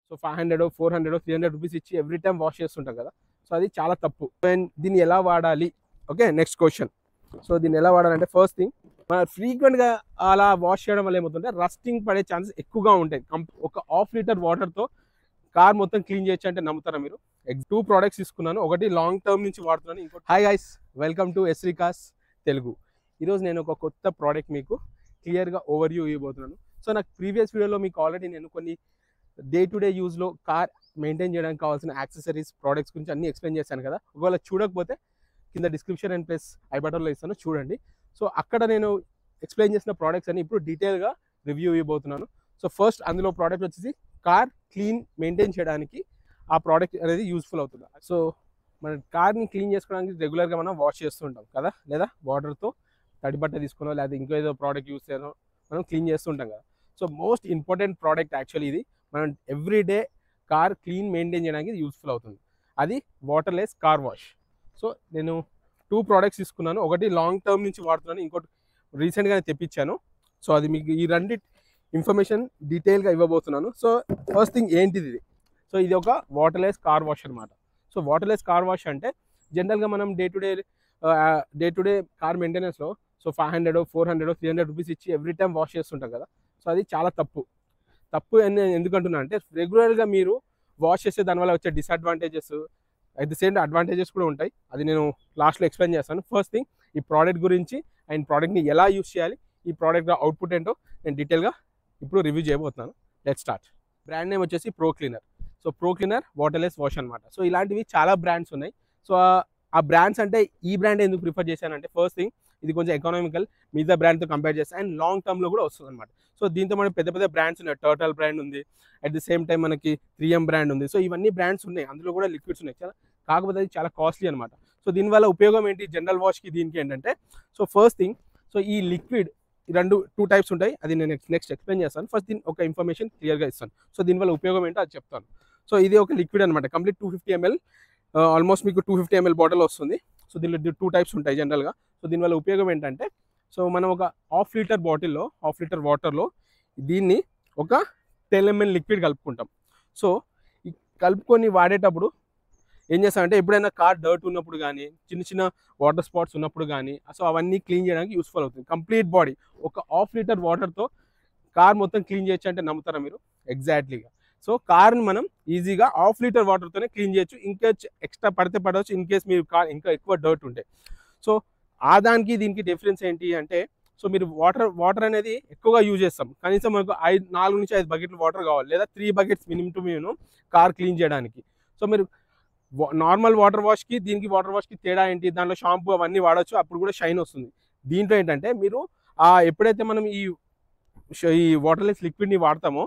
So 500 400 300 rupees ఇచ్చి every time wash చేస్తుంటాం కదా. సో అది చాలా తప్పు. అండ్ దీన్ని ఎలా వాడాలి? Okay, next question. సో దీన్ని ఎలా వాడాలంటే ఫస్ట్ థింగ్, మన ఫ్రీక్వెంట్గా అలా వాష్ చేయడం వల్ల ఏమవుతుంటే రస్టింగ్ పడే ఛాన్సెస్ ఎక్కువగా ఉంటాయి. ఒక హాఫ్ లీటర్ వాటర్తో కార్ మొత్తం క్లీన్ చేయొచ్చు అంటే నమ్ముతారా మీరు? 2 ప్రోడక్ట్స్ తీసుకున్నాను. ఒకటి లాంగ్ టర్మ్ నుంచి వాడుతున్నాను, ఇంకోటి. Hi guys, welcome to Sri cars Telugu. ఈరోజు నేను ఒక కొత్త ప్రోడక్ట్ మీకు క్లియర్గా ఓవర్వ్యూ ఇవ్వబోతున్నాను. సో నాకు ప్రీవియస్ వీడియోలో మీకు ఆల్రెడీ నేను కొన్ని డే టు డే యూజ్లో కార్ మెయింటైన్ చేయడానికి కావాల్సిన యాక్సెసరీస్ ప్రోడక్ట్స్ గురించి అన్నీ ఎక్స్ప్లెయిన్ చేశాను కదా. ఒకవేళ చూడకపోతే కింద డిస్క్రిప్షన్ అండ్ ప్లస్ ఐ బటన్లో ఇస్తాను, చూడండి. సో అక్కడ నేను ఎక్స్ప్లెయిన్ చేసిన ప్రోడక్ట్స్ అన్ని ఇప్పుడు డీటెయిల్గా రివ్యూ ఇవ్వబోతున్నాను. సో ఫస్ట్ అందులో ప్రోడక్ట్ వచ్చేసి కార్ క్లీన్ మెయింటైన్ చేయడానికి ఆ ప్రోడక్ట్ అనేది యూస్ఫుల్ అవుతుంది. సో మన కార్ని క్లీన్ చేసుకోవడానికి రెగ్యులర్గా మనం వాష్ చేస్తుంటాం కదా, లేదా వాటర్తో తడి బట్ట తీసుకునో లేదా ఇంకో ఏదో ప్రోడక్ట్ యూస్ చేయనో మనం క్లీన్ చేస్తుంటాం కదా. So most important product actually ఇది మనం ఎవ్రీడే కార్ క్లీన్ మెయింటైన్ చేయడానికి యూస్ఫుల్ అవుతుంది. అది వాటర్లెస్ కార్ వాష్. సో నేను 2 ప్రోడక్ట్స్ తీసుకున్నాను. ఒకటి లాంగ్ టర్మ్ నుంచి వాడుతున్నాను, ఇంకోటి రీసెంట్గానే తెప్పించాను. సో అది మీకు ఈ రెండు ఇన్ఫర్మేషన్ డీటెయిల్గా ఇవ్వబోతున్నాను. సో ఫస్ట్ థింగ్ ఏంటిది ఇది? సో ఇది ఒక వాటర్లెస్ కార్ వాష్ అనమాట. సో వాటర్లెస్ కార్ వాష్ అంటే జనరల్గా మనం డే టు డే కార్ మెయింటెనెన్స్లో సో 500 400 300 రూపీస్ ఇచ్చి ఎవ్రీ టైం వాష్ చేస్తుంటాం కదా. సో అది చాలా తప్పు అని నేను ఎందుకంటున్నా అంటే రెగ్యులర్గా మీరు వాష్ చేసే దానివల్ల వచ్చే disadvantages at the same advantages కూడా ఉంటాయి. అది నేను లాస్ట్లో ఎక్స్ప్లెయిన్ చేస్తాను. ఫస్ట్ థింగ్ ఈ ప్రోడక్ట్ గురించి అండ్ ప్రోడక్ట్ని ఎలా యూస్ చేయాలి, ఈ ప్రోడక్ట్ అవుట్పుట్ ఏంటో నేను డీటెయిల్గా ఇప్పుడు రివ్యూ చేయబోతున్నాను. Let's start. బ్రాండ్ నేమ్ వచ్చేసి pro cleaner. So pro cleaner waterless wash అనమాట. సో ఇలాంటివి చాలా బ్రాండ్స్ ఉన్నాయి. సో ఆ బ్రాండ్స్ అంటే ఈ బ్రాండ్ ఎందుకు ప్రిఫర్ చేశానంటే ఫస్ట్ థింగ్ ఇది కొంచెం ఎకనామికల్ మిగతా బ్రాండ్తో కంపేర్ చేస్తే అండ్ లాంగ్ టర్మ్లో కూడా వస్తుంది అనమాట. సో దీంతో మనకి పెద్ద పెద్ద బ్రాండ్స్ ఉన్నాయి. టర్టల్ బ్రాండ్ ఉంది, అట్ ది సేమ్ టైం మనకి 3M బ్రాండ్ ఉంది. సో ఇవన్నీ బ్రాండ్స్ ఉన్నాయి, అందులో కూడా లిక్విడ్స్ ఉన్నాయి చాలా. కాకపోతే అది చాలా కాస్ట్లీ అనమాట. సో దీనివల్ల ఉపయోగం ఏంటి జనరల్ వాష్కి దీనికి ఏంటంటే, సో ఫస్ట్ థింగ్ సో ఈ లిక్విడ్ రెండు 2 టైప్స్ ఉంటాయి, అది నేను నెక్స్ట్ ఎక్స్ప్లెయిన్ చేస్తాను. ఫస్ట్ దీని ఒక ఇన్ఫర్మేషన్ క్లియర్గా ఇస్తాను. సో దీనివల్ల ఉపయోగం ఏంటో అది చెప్తాను. సో ఇది ఒక లిక్విడ్ అనమాట, కంప్లీట్ 250 ml, ఆల్మోస్ట్ మీకు 250 ml బాటిల్ వస్తుంది. సో దీనిలో 2 టైప్స్ ఉంటాయి జనరల్గా. సో దీనివల్ల ఉపయోగం ఏంటంటే, సో మనం ఒక హాఫ్ లీటర్ బాటిల్లో హాఫ్ లీటర్ వాటర్లో దీన్ని ఒక 10 ml లిక్విడ్ కలుపుకుంటాం. సో ఈ కలుపుకొని వాడేటప్పుడు ఏం చేస్తామంటే ఎప్పుడైనా కార్ డర్ట్ ఉన్నప్పుడు కానీ చిన్న చిన్న వాటర్ స్పాట్స్ ఉన్నప్పుడు కానీ సో అవన్నీ క్లీన్ చేయడానికి యూస్ఫుల్ అవుతుంది. కంప్లీట్ బాడీ ఒక హాఫ్ లీటర్ వాటర్తో కార్ మొత్తం క్లీన్ చేయొచ్చు అంటే నమ్ముతారా మీరు? ఎగ్జాక్ట్లీగా. సో కార్ని మనం ఈజీగా హాఫ్ లీటర్ వాటర్తోనే క్లీన్ చేయొచ్చు. ఇంకా ఎక్స్ట్రా పడితే పడవచ్చు ఇన్ కేస్ మీరు కార్ ఇంకా ఎక్కువ డర్ట్ ఉంటే. సో ఆ దానికి దీనికి డిఫరెన్స్ ఏంటి అంటే, సో మీరు వాటర్ అనేది ఎక్కువగా యూజ్ చేస్తాం. కనీసం మనకు 4 నుంచి 5 బకెట్లు వాటర్ కావాలి, లేదా 3 బకెట్స్ మినిమం కార్ క్లీన్ చేయడానికి. సో మీరు నార్మల్ వాటర్ వాష్కి దీనికి వాటర్ వాష్కి తేడా ఏంటి? దాంట్లో షాంపూ అవన్నీ వాడచ్చు, అప్పుడు కూడా షైన్ వస్తుంది. దీంట్లో ఏంటంటే మీరు ఎప్పుడైతే మనం ఈ వాటర్లెస్ లిక్విడ్ని వాడతామో,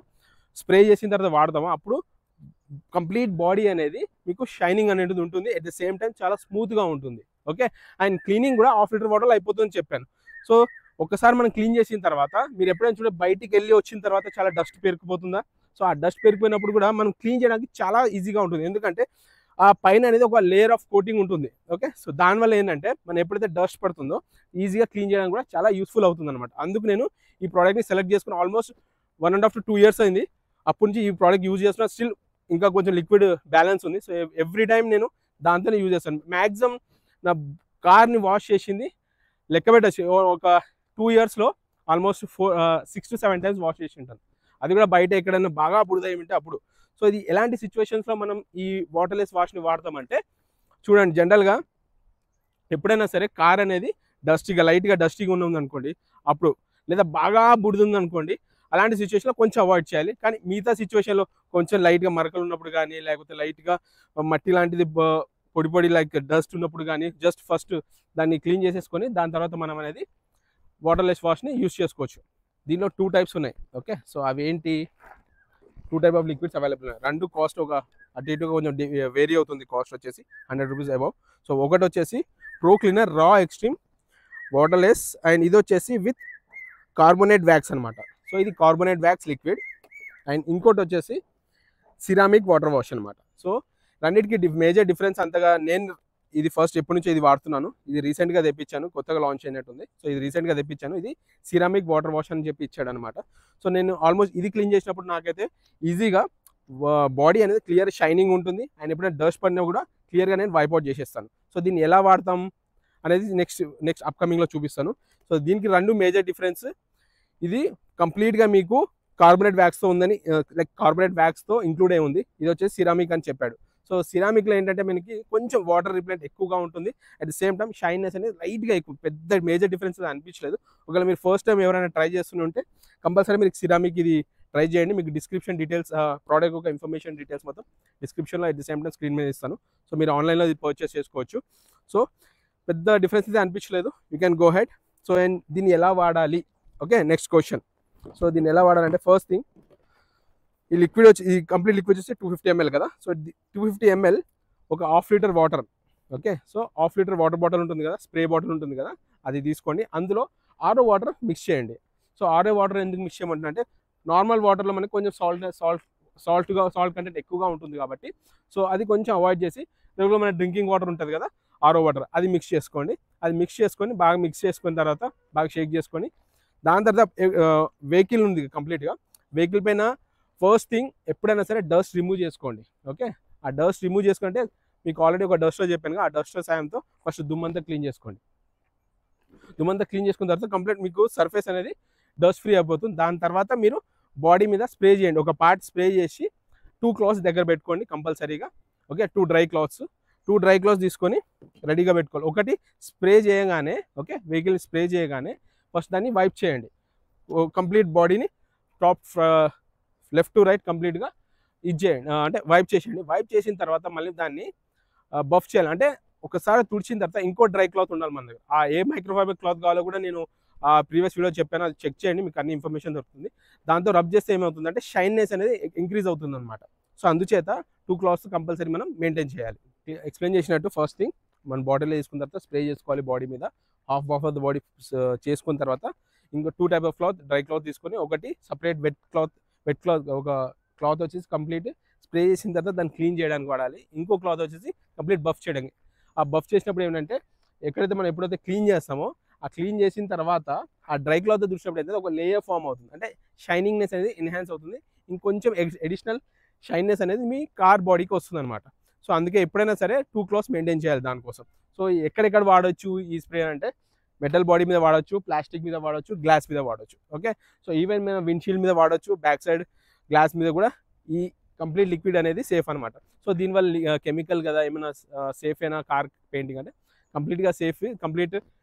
స్ప్రే చేసిన తర్వాత వాడతామో, అప్పుడు కంప్లీట్ బాడీ అనేది మీకు షైనింగ్ అనేది ఉంటుంది. అట్ ద సేమ్ టైం చాలా స్మూత్గా ఉంటుంది. ఓకే, అండ్ క్లీనింగ్ కూడా హాఫ్ లీటర్ వాటర్లో అయిపోతుందని చెప్పాను. సో ఒకసారి మనం క్లీన్ చేసిన తర్వాత మీరు ఎప్పుడైనా చూడండి బయటికి వెళ్ళి వచ్చిన తర్వాత చాలా డస్ట్ పెరిగిపోతుందా? సో ఆ డస్ట్ పెరిగిపోయినప్పుడు కూడా మనం క్లీన్ చేయడానికి చాలా ఈజీగా ఉంటుంది, ఎందుకంటే ఆ పైన అనేది ఒక లేయర్ ఆఫ్ కోటింగ్ ఉంటుంది. ఓకే, సో దానివల్ల ఏంటంటే మనం ఎప్పుడైతే డస్ట్ పడుతుందో ఈజీగా క్లీన్ చేయడానికి కూడా చాలా యూస్ఫుల్ అవుతుంది అనమాట. అందుకు నేను ఈ ప్రోడక్ట్ని సెలెక్ట్ చేసుకుని ఆల్మోస్ట్ 1.5 to 2 years అయింది. అప్పటి నుంచి ఈ ప్రోడక్ట్ యూజ్ చేస్తున్నా. స్టిల్ ఇంకా కొంచెం లిక్విడ్ బ్యాలెన్స్ ఉంది. సో ఎవ్రీ టైం నేను దాంతోనే యూజ్ చేస్తాను. మ్యాక్సిమం నా కార్ని వాష్ చేసింది లెక్క పెట్టచ్చు, ఒక 2 yearsలో ఆల్మోస్ట్ 6 to 7 times వాష్ చేసి ఉంటాను. అది కూడా బయట ఎక్కడైనా బాగా బురదయ్యంటే అప్పుడు. సో ఇది ఎలాంటి సిచ్యువేషన్స్లో మనం ఈ వాటర్లెస్ వాష్ని వాడతామంటే, చూడండి జనరల్గా ఎప్పుడైనా సరే కార్ అనేది లైట్గా డస్టీగా ఉందనుకోండి అప్పుడు, లేదా బాగా బురదుందనుకోండి అలాంటి సిచ్యువేషన్లో కొంచెం అవాయిడ్ చేయాలి. కానీ మిగతా సిచ్యువేషన్లో కొంచెం లైట్గా మరకలు ఉన్నప్పుడు కానీ, లేకపోతే లైట్గా మట్టి లాంటిది పొడి లైక్ డస్ట్ ఉన్నప్పుడు కానీ జస్ట్ ఫస్ట్ దాన్ని క్లీన్ చేసేసుకొని దాని తర్వాత మనం అనేది వాటర్లెస్ వాష్ని యూస్ చేసుకోవచ్చు. దీనిలో 2 టైప్స్ ఉన్నాయి. ఓకే, సో అవి ఏంటి? 2 టైప్ ఆఫ్ లిక్విడ్స్ అవైలబుల్ ఉన్నాయి. 2 కాస్ట్ ఒక అటు ఇటుగా కొంచెం వేరీ అవుతుంది. కాస్ట్ వచ్చేసి 100 రూపీస్ అబౌవ్. సో ఒకటి వచ్చేసి ప్రో క్లీనర్ రా ఎక్స్ట్రీమ్ వాటర్లెస్, అండ్ ఇది వచ్చేసి విత్ కార్బోనేట్ వ్యాక్స్ అనమాట. సో ఇది కార్బోనేట్ వ్యాక్స్ లిక్విడ్. అండ్ ఇంకోటి వచ్చేసి సిరామిక్ వాటర్ వాష్ అనమాట. సో రెండింటికి మేజర్ డిఫరెన్స్ అంతగా నేను ఇది ఫస్ట్ ఎప్పటి నుంచో ఇది వాడుతున్నాను. ఇది రీసెంట్గా తెప్పించాను, కొత్తగా లాంచ్ అయినట్టుంది. సో ఇది రీసెంట్గా తెప్పించాను. ఇది సిరామిక్ వాటర్ వాష్ అని చెప్పి ఇచ్చాడు అనమాట. సో నేను ఆల్మోస్ట్ ఇది క్లీన్ చేసినప్పుడు నాకైతే ఈజీగా బాడీ అనేది క్లియర్ షైనింగ్ ఉంటుంది. అండ్ ఎప్పుడైనా డస్ట్ పడినా కూడా క్లియర్గా నేను వైప్అవుట్ చేసేస్తాను. సో దీన్ని ఎలా వాడతాం అనేది నెక్స్ట్ అప్కమింగ్లో చూపిస్తాను. సో దీనికి 2 మేజర్ డిఫరెన్స్. ఇది కంప్లీట్గా మీకు కార్బొనేట్ వ్యాక్స్తో ఉందని, లైక్ కార్బొనేట్ వ్యాక్స్తో ఇంక్లూడ్ అయి ఉంది. ఇది వచ్చేసి సిరామిక్ అని చెప్పాడు. సో సిరామిక్లో ఏంటంటే మనకి కొంచెం వాటర్ రిప్లెంట్ ఎక్కువగా ఉంటుంది. అట్ ద సేమ్ టైం షైన్నెస్ అనేది లైట్గా ఎక్కువ, పెద్ద మేజర్ డిఫరెన్స్ అనిపించలేదు. ఒకవేళ మీరు ఫస్ట్ టైం ఎవరైనా ట్రై చేస్తుంటే కంపల్సరీ మీరు సిరామిక్ ఇది ట్రై చేయండి. మీకు డిస్క్రిప్షన్ డీటెయిల్స్, ప్రోడక్ట్ యొక్క ఇన్ఫర్మేషన్ డీటెయిల్స్ మొత్తం డిస్క్రిప్షన్లో at the same time screen మీద ఇస్తాను. సో మీరు ఆన్లైన్లో ఇది పర్చేస్ చేసుకోవచ్చు. సో పెద్ద డిఫరెన్స్ అయితే అనిపించలేదు. You can go head. So and దీన్ని ఎలా వాడాలి? Okay, next question. సో దీన్ని ఎలా వాడాలంటే ఫస్ట్ థింగ్, ఈ లిక్విడ్ వచ్చి, ఈ కంప్లీట్ లిక్విడ్ వచ్చి 250 ml కదా. సో 250 ml ఒక 1/2 litre water. Okay, so 1/2 litre water bottle ఉంటుంది కదా, స్ప్రే బాటిల్ ఉంటుంది కదా, అది తీసుకోండి. అందులో ఆరో వాటర్ మిక్స్ చేయండి. సో ఆరో వాటర్ ఎందుకు మిక్స్ చేయమంటే, నార్మల్ వాటర్లో మనకి కొంచెం సాల్ట్ కంటెంట్ ఎక్కువగా ఉంటుంది కాబట్టి, సో అది కొంచెం అవాయిడ్ చేసి రెగ్యులర్ మన డ్రింకింగ్ వాటర్ ఉంటుంది కదా, ఆరో వాటర్, అది మిక్స్ చేసుకోండి. అది మిక్స్ చేసుకొని బాగా మిక్స్ చేసుకున్న తర్వాత బాగా షేక్ చేసుకొని, దాని తర్వాత వెహికల్ ఉంది కంప్లీట్గా, వెహికల్ పైన ఫస్ట్ థింగ్ ఎప్పుడైనా సరే డస్ట్ రిమూవ్ చేసుకోండి. ఓకే, ఆ డస్ట్ రిమూవ్ చేసుకుంటే మీకు ఆల్రెడీ ఒక డస్టర్ చెప్పాను, ఆ డస్టర్ సాయంతో ఫస్ట్ దుమ్మంతా క్లీన్ చేసుకోండి. దుమ్మంతా క్లీన్ చేసుకున్న తర్వాత కంప్లీట్ మీకు సర్ఫేస్ అనేది డస్ట్ ఫ్రీ అయిపోతుంది. దాని తర్వాత మీరు బాడీ మీద స్ప్రే చేయండి. ఒక పార్ట్ స్ప్రే చేసి 2 క్లాత్స్ దగ్గర పెట్టుకోండి కంపల్సరీగా. ఓకే, 2 డ్రై క్లాత్స్ తీసుకొని రెడీగా పెట్టుకోవాలి. ఒకటి స్ప్రే చేయగానే, ఓకే, వెహికల్ స్ప్రే చేయగానే ఫస్ట్ దాన్ని వైప్ చేయండి. కంప్లీట్ బాడీని టాప్ లెఫ్ట్ టు రైట్ కంప్లీట్గా ఇది చేయండి, అంటే వైప్ చేసేయండి. వైప్ చేసిన తర్వాత మళ్ళీ దాన్ని బఫ్ చేయాలి. అంటే ఒకసారి తుడిచిన తర్వాత ఇంకో డ్రై క్లాత్ ఉండాలి మన దగ్గర. ఏ మైక్రోఫైబర్ క్లాత్ కావాలో కూడా నేను ప్రీవియస్ వీడియో చెప్పాను, అది చెక్ చేయండి, మీకు అన్ని ఇన్ఫర్మేషన్ దొరుకుతుంది. దాంతో రబ్ చేస్తే ఏమవుతుందంటే షైన్నెస్ అనేది ఇంక్రీజ్ అవుతుంది అనమాట. సో అందుచేత 2 క్లాత్స్ కంపల్సరీ మనం మెయింటైన్ చేయాలి. ఎక్స్ప్లెయిన్ చేసినట్టు ఫస్ట్ థింగ్ మన బాడీలో వేసుకున్న తర్వాత స్ప్రే చేసుకోవాలి బాడీ మీద. హాఫ్ ఆఫ్ ద బాడీ చేసుకున్న తర్వాత ఇంకో 2 type of cloth, dry cloth తీసుకొని, ఒకటి సపరేట్ వెట్ క్లాత్, ఒక క్లాత్ వచ్చేసి కంప్లీట్ స్ప్రే చేసిన తర్వాత దాన్ని క్లీన్ చేయడానికి వాడాలి. ఇంకో క్లాత్ వచ్చేసి కంప్లీట్ బఫ్ చేయడానికి. ఆ బఫ్ చేసినప్పుడు ఏంటంటే, ఎక్కడైతే మనం ఎప్పుడైతే క్లీన్ చేస్తామో ఆ క్లీన్ చేసిన తర్వాత ఆ డ్రై క్లాత్ చూసినప్పుడు అయితే ఒక లేయర్ ఫామ్ అవుతుంది, అంటే షైనింగ్నెస్ అనేది ఎన్హాన్స్ అవుతుంది. ఇంకొంచెం ఎడిషనల్ షైన్నెస్ అనేది మీ కార్ బాడీకి వస్తుంది అనమాట. సో అందుకే ఎప్పుడైనా సరే 2 క్లాత్స్ మెయింటైన్ చేయాలి దానికోసం. సో ఎక్కడెక్కడ వాడచ్చు ఈ స్ప్రే అంటే, మెటల్ బాడీ మీద వాడచ్చు, ప్లాస్టిక్ మీద వాడచ్చు, గ్లాస్ మీద వాడచ్చు. ఓకే, సో ఈవెన్ మేము విండ్షీల్డ్ మీద వాడచ్చు, బ్యాక్ సైడ్ గ్లాస్ మీద కూడా ఈ కంప్లీట్ లిక్విడ్ అనేది సేఫ్ అనమాట. సో దీనివల్ల కెమికల్ కదా, ఏమైనా సేఫ్ అయినా కార్ పెయింటింగ్ అంటే కంప్లీట్గా సేఫ్. కంప్లీట్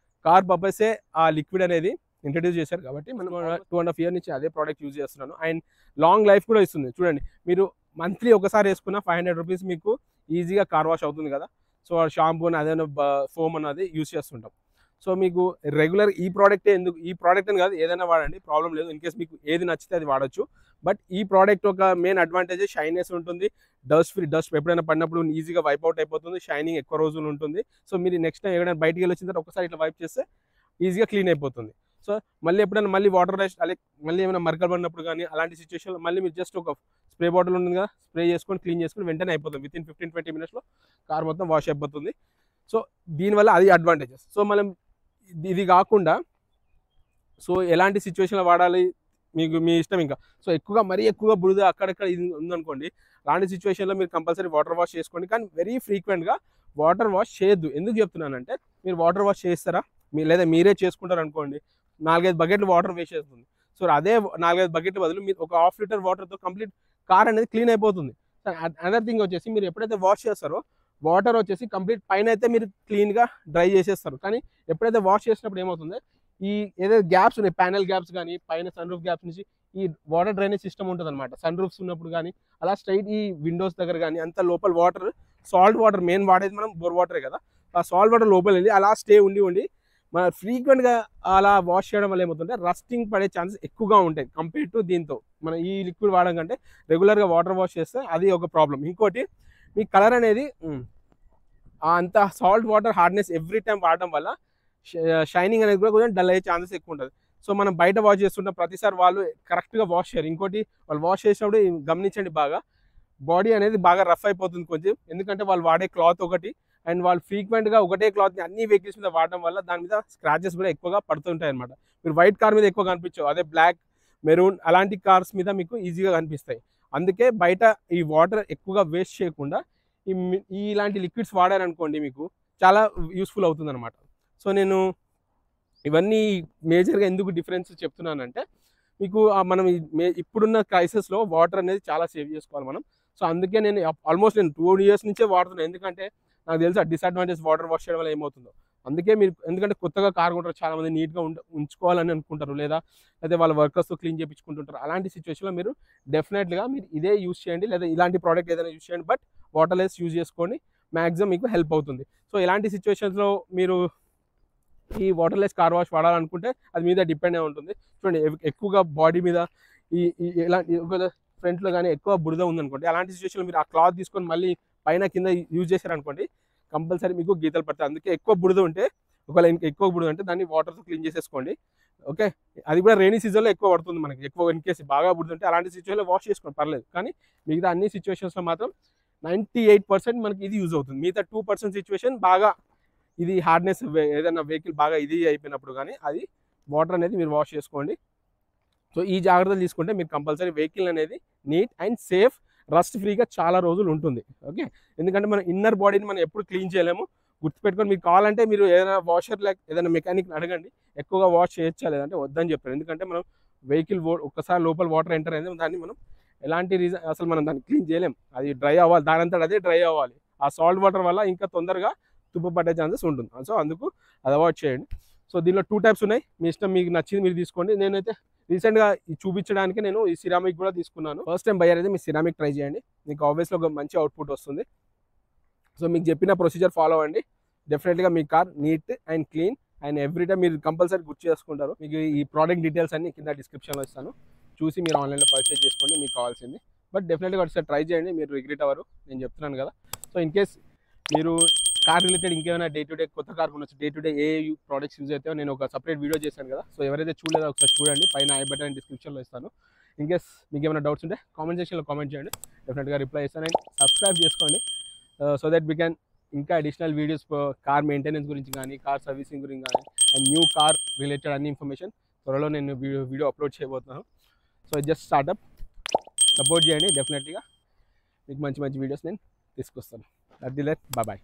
కార్ పర్పసే ఆ లిక్విడ్ అనేది ఇంట్రడ్యూస్ చేశారు కాబట్టి మనం 2.5 years నుంచి అదే ప్రోడక్ట్ యూజ్ చేస్తున్నాను. అండ్ లాంగ్ లైఫ్ కూడా ఇస్తుంది. చూడండి, మీరు మంత్లీ ఒకసారి వేసుకున్న 500 రూపీస్ మీకు ఈజీగా కార్ వాష్ అవుతుంది కదా. సో షాంపూ అని అదేనా ఫోమ్ అన్నది యూజ్ చేస్తుంటాం. సో మీకు రెగ్యులర్ ఈ ప్రోడక్టే ఎందుకు, ఈ ప్రోడక్ట్ అని కాదు, ఏదైనా వాడండి, ప్రాబ్లం లేదు. ఇన్ కేస్ మీకు ఏది నచ్చితే అది వాడచ్చు. బట్ ఈ ప్రోడక్ట్ ఒక మెయిన్ అడ్వాంటేజ్ షైనెస్ ఉంటుంది, డస్ట్ ఎప్పుడైనా పడినప్పుడు ఈజీగా వైప్ అవుట్ అయిపోతుంది, షైనింగ్ ఎక్కువ రోజులు ఉంటుంది. సో మీరు నెక్స్ట్ టైం ఎక్కడైనా బయటికి వెళ్ళి వచ్చిన తర్వాత ఒకసారి ఇట్లా వైప్ చేస్తే ఈజీగా క్లీన్ అయిపోతుంది. సో మళ్ళీ ఎప్పుడైనా మళ్ళీ వాటర్ రేస్ట్ అలాగే మళ్ళీ ఏమైనా మరకలు పడినప్పుడు కానీ అలాంటి సిచ్యువేషన్లో మళ్ళీ మీరు జస్ట్ ఒక స్ప్రే బాటిల్ ఉంటుంది కదా, స్ప్రే చేసుకొని క్లీన్ చేసుకొని వెంటనే అయిపోతుంది. వితిన్ 15-20 minutesలో కార్ మొత్తం వాష్ అయిపోతుంది. సో దీనివల్ల అది అడ్వాంటేజెస్. సో మనం ఇది కాకుండా సో ఎలాంటి సిచ్యువేషన్లో వాడాలి మీకు మీ ఇష్టం. ఇంకా సో మరీ ఎక్కువగా బురద అక్కడక్కడ ఇది ఉందనుకోండి, అలాంటి సిచ్యువేషన్లో మీరు కంపల్సరీ వాటర్ వాష్ చేసుకోండి. కానీ వెరీ ఫ్రీక్వెంట్గా వాటర్ వాష్ చేయొద్దు. ఎందుకు చెప్తున్నానంటే, మీరు వాటర్ వాష్ చేస్తారా లేదా మీరే చేసుకుంటారు అనుకోండి, 4-5 బకెట్లు వాటర్ వేస్ట్ చేస్తుంది. సో అదే 4-5 బకెట్ల బదులు మీరు ఒక 1/2 లీటర్ వాటర్తో కంప్లీట్ కార్ అనేది క్లీన్ అయిపోతుంది. అనదర్ థింగ్ వచ్చేసి, మీరు ఎప్పుడైతే వాష్ చేస్తారో వాటర్ వచ్చేసి కంప్లీట్ పైన అయితే మీరు క్లీన్గా డ్రై చేసేస్తారు. కానీ ఎప్పుడైతే వాష్ చేసినప్పుడు ఏమవుతుంది, ఈ ఏదైతే గ్యాప్స్ ఉన్నాయి, ప్యానెల్ గ్యాప్స్ కానీ పైన సన్ రూఫ్ గ్యాప్స్ నుంచి ఈ వాటర్ డ్రైనేజ్ సిస్టమ్ ఉంటుంది అనమాట. సన్ రూఫ్స్ ఉన్నప్పుడు కానీ అలా స్ట్రైట్ ఈ విండోస్ దగ్గర కానీ అంత లోపల వాటర్, సాల్ట్ వాటర్ మెయిన్ వాడేది మనం బోర్ వాటరే కదా, ఆ సాల్ట్ వాటర్ లోపల వెళ్ళి అలా స్టే ఉండి మన ఫ్రీక్వెంట్గా అలా వాష్ చేయడం వల్ల ఏమవుతుంటే రస్టింగ్ పడే ఛాన్సెస్ ఎక్కువగా ఉంటాయి కంపేర్ టు దీంతో. మనం ఈ లిక్విడ్ వాడడం కంటే రెగ్యులర్గా వాటర్ వాష్ చేస్తే అది ఒక ప్రాబ్లం. ఇంకోటి, మీ కలర్ అనేది అంత salt water hardness every time వాడడం వల్ల షైనింగ్ అనేది కూడా కొంచెం డల్ అయ్యే ఛాన్సెస్ ఎక్కువ ఉంటుంది. సో మనం బయట వాష్ చేస్తుంటే ప్రతిసారి వాళ్ళు కరెక్ట్గా వాష్ చేయరు. ఇంకోటి, వాళ్ళు వాష్ చేసినప్పుడు గమనించండి, బాగా బాడీ అనేది బాగా రఫ్ అయిపోతుంది కొంచెం. ఎందుకంటే వాళ్ళు వాడే క్లాత్ ఒకటి, అండ్ వాళ్ళు ఫ్రీక్వెంట్గా ఒకటే క్లాత్ని అన్ని వెహికల్స్ మీద వాడడం వల్ల దాని మీద స్క్రాచెస్ కూడా ఎక్కువగా పడుతుంటాయి అనమాట. మీరు వైట్ కార్ మీద ఎక్కువ కనిపించవు, అదే బ్లాక్, మెరూన్ అలాంటి కార్స్ మీద మీకు ఈజీగా కనిపిస్తాయి. అందుకే బయట ఈ వాటర్ ఎక్కువగా వేస్ట్ చేయకుండా ఇలాంటి లిక్విడ్స్ వాడారనుకోండి మీకు చాలా యూస్ఫుల్ అవుతుంది అనమాట. సో నేను ఇవన్నీ మేజర్గా ఎందుకు డిఫరెన్స్ చెప్తున్నానంటే మీకు మనం ఇప్పుడున్న క్రైసిస్లో వాటర్ అనేది చాలా సేవ్ చేసుకోవాలి మనం. సో అందుకే నేను ఆల్మోస్ట్ నేను 2 years నుంచే వాడుతున్నాను. ఎందుకంటే నాకు తెలుసు ఆ డిసడ్వాంటేజ్ వాటర్ వాష్ చేయడం వల్ల ఏమవుతుందో. అందుకే మీరు ఎందుకంటే కొత్తగా కార్ కొంటారు చాలామంది, నీట్గా ఉంచుకోవాలని అనుకుంటారు, లేదా అయితే వాళ్ళ వర్కర్స్తో క్లీన్ చేయించుకుంటుంటారు. అలాంటి సిచ్యువేషన్లో మీరు డెఫినెట్గా మీరు ఇదే యూస్ చేయండి, లేదా ఇలాంటి ప్రోడక్ట్ ఏదైనా యూస్ చేయండి, బట్ వాటర్లెస్ యూజ్ చేసుకోండి. మ్యాక్సిమం మీకు హెల్ప్ అవుతుంది. సో ఇలాంటి సిచ్యువేషన్స్లో మీరు ఈ వాటర్లెస్ కార్ వాష్ వాడాలనుకుంటే అది మీద డిపెండ్ అయి ఉంటుంది. చూడండి ఎక్కువగా బాడీ మీద ఇలా ఫ్రంట్లో కానీ ఎక్కువ బురద ఉందనుకోండి, అలాంటి సిచ్యువేషన్లో మీరు ఆ క్లాత్ తీసుకొని మళ్ళీ పైన కింద యూజ్ చేశారనుకోండి కంపల్సరీ మీకు గీతలు పడతాయి. అందుకే ఎక్కువ బురద ఉంటే, ఒకవేళ ఇంకా ఎక్కువ బురద ఉంటే దాన్ని వాటర్తో క్లీన్ చేసేసుకోండి. ఓకే, అది కూడా రెయినీ సీజన్లో ఎక్కువ పడుతుంది మనకి. ఎక్కువ ఇన్ కేసు బాగా బురద ఉంటే అలాంటి సిచ్యువేషన్లో వాష్ చేసుకోండి పర్లేదు. కానీ మిగతా అన్ని సిచ్యువేషన్స్లో మాత్రం 98% మనకి ఇది యూజ్ అవుతుంది. మిగతా 2% సిచ్యువేషన్ బాగా ఇది హార్డ్నెస్ ఏదైనా వెహికల్ బాగా ఇది అయిపోయినప్పుడు కానీ అది వాటర్ అనేది మీరు వాష్ చేసుకోండి. సో ఈ జాగ్రత్తలు తీసుకుంటే మీరు కంపల్సరీ వెహికల్ అనేది నీట్ అండ్ సేఫ్, రస్ట్ ఫ్రీగా చాలా రోజులు ఉంటుంది. ఓకే, ఎందుకంటే మన ఇన్నర్ బాడీని మనం ఎప్పుడు క్లీన్ చేయలేము. గుర్తుపెట్టుకొని మీకు కావాలంటే మీరు ఏదైనా వాషర్ లైక్ ఏదైనా మెకానిక్ని అడగండి, ఎక్కువగా వాష్ చేయొచ్చా లేదంటే వద్దని చెప్తారు. ఎందుకంటే మనం వెహికల్ ఒక్కసారి లోపల వాటర్ ఎంటర్ అయింది, దాన్ని మనం ఎలాంటి రీజన్ అసలు మనం దాన్ని క్లీన్ చేయలేం. అది డ్రై అవ్వాలి, దానంతట అదే డ్రై అవ్వాలి. ఆ సాల్ట్ వాటర్ వల్ల ఇంకా తొందరగా తుప్పు పట్టే ఛాన్సెస్ ఉంటుంది. సో అందుకు అది అవాయిడ్ చేయండి. సో దీనిలో 2 types ఉన్నాయి, మీ ఇష్టం, మీకు నచ్చింది మీరు తీసుకోండి. నేనైతే రీసెంట్గా చూపించడానికి నేను ఈ సిరామిక్ కూడా తీసుకున్నాను. ఫస్ట్ టైం బయర్ అయితే మీ సిరామిక్ ట్రై చేయండి, మీకు ఆబ్వియస్లీ ఒక మంచి అవుట్పుట్ వస్తుంది. సో మీకు చెప్పిన ప్రొసీజర్ ఫాలో అవ్వండి, డెఫినెట్గా మీ car neat and clean and every time మీరు కంపల్సరీ గుర్తు చేసుకుంటారు. మీకు ఈ ప్రోడక్ట్ డీటెయిల్స్ అన్ని కింద డిస్క్రిప్షన్లో ఇస్తాను, చూసి మీరు ఆన్లైన్లో పర్చేజ్ చేసుకోండి మీకు కావాల్సింది. బట్ డెఫినెట్గా ఒకసారి ట్రై చేయండి, మీరు రిగ్రెట్ అవ్వరు, నేను చెప్తున్నాను కదా. సో ఇన్ కేస్ మీరు కార్ రిలేటెడ్ ఇంకేమైనా డే టు డే కొత్త కార్ కొనొచ్చు, day to day A products use అవుతాయో నేను ఒక సపరేట్ వీడియో చేశాను కదా. సో ఎవరైతే చూడలేదో ఒకసారి చూడండి, పైన ఐ బటన్ డిస్క్రిప్షన్లో ఇస్తాను. ఇన్ కేస్ మీకు ఏమైనా డౌట్స్ ఉంటే కామెంట్ సెక్షన్లో కామెంట్ చేయండి, డెఫినెట్గా రిప్లై ఇస్తాను. అండ్ సబ్స్క్రైబ్ చేసుకోండి సో దట్ వీ క్యాన్ ఇంకా అడిషనల్ వీడియోస్ కార్ మెయింటెనెన్స్ గురించి కానీ, కార్ సర్వీసింగ్ గురించి కానీ, అండ్ న్యూ కార్ రిలేటెడ్ అన్ని ఇన్ఫర్మేషన్ త్వరలో నేను వీడియో అప్లోడ్ చేయబోతున్నాను. సో జస్ట్ స్టార్ట్అప్ సపోర్ట్ చేయండి, డెఫినెట్గా మీకు మంచి మంచి వీడియోస్ నేను తీసుకొస్తాను. అది లెట్ బాయ్.